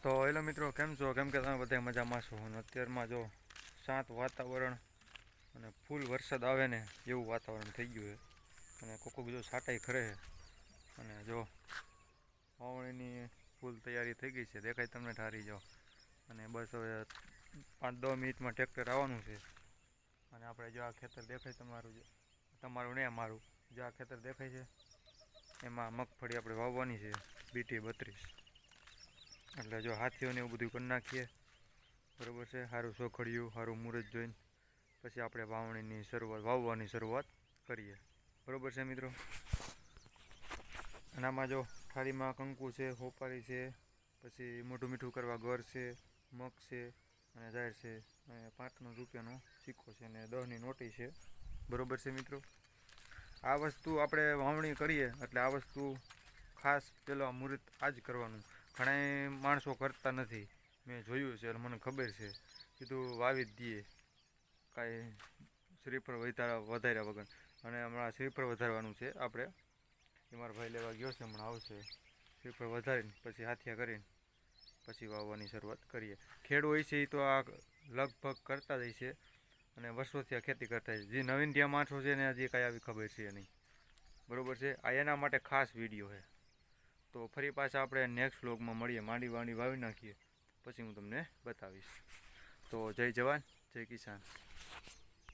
તો હેલો મિત્રો, કેમ છો? કેમ કે તમે બધા મજામાં છો? અને અત્યારમાં જો શાંત વાતાવરણ અને ફૂલ વરસાદ આવે ને એવું વાતાવરણ થઈ ગયું છે. અને કોક જો છાંટાઈ ખરે છે. અને જો વાવણીની ફૂલ તૈયારી થઈ ગઈ છે, દેખાય તમને ઠારી જો. અને બસ હવે 5-10 મિનિટમાં ટ્રેક્ટર આવવાનું છે. અને આપણે જો આ ખેતર દેખાય તમારું ને અમારું જો આ ખેતર દેખાય છે, એમાં મગફળી આપણે વાવવાની છે, BT 32. એટલે જો હાથીઓને એવું બધું કરી નાખીએ, બરાબર છે. સારું સોખડ્યું, સારું મુહૂર્ત જોઈને પછી આપણે વાવવાની શરૂઆત કરીએ, બરાબર છે મિત્રો. અને આમાં જો થાળીમાં કંકુ છે, હોપારી છે, પછી મોઢું મીઠું કરવા ગર છે, મગ છે અને જાહેર છે, અને 5 રૂપિયાનો સિક્કો છે અને 10ની નોટી છે, બરાબર છે મિત્રો. આ વસ્તુ આપણે વાવણી કરીએ એટલે આ વસ્તુ ખાસ પેલો મુહૂર્ત આ જ કરવાનું. ઘણા માણસો કરતા નથી, મેં જોયું છે અને મને ખબર છે. કીધું વાવી જ દઈએ કાંઈ શ્રીફળ વધાર્યા વગર. અને હમણાં શ્રીફળ વધારવાનું છે આપણે, એ મારો ભાઈ લેવા ગયો છે, હમણાં આવશે. શ્રીફળ વધારીને પછી હાથિયા કરીને પછી વાવવાની શરૂઆત કરીએ. ખેડૂત હોય છે એ તો આ લગભગ કરતા જ છે, અને વર્ષોથી આ ખેતી કરતા છે. જે નવીન ત્યાં માણસો છે ને હજી કાંઈ આવી ખબર છે નહીં, બરાબર છે. આ એના માટે ખાસ વિડીયો છે. તો ફરી પાછા આપણે નેક્સ્ટ વ્લોગમાં મળીએ. માંડી વાવી નાખીએ પછી હું તમને બતાવીશ. તો જય જવાન, જય કિસાન.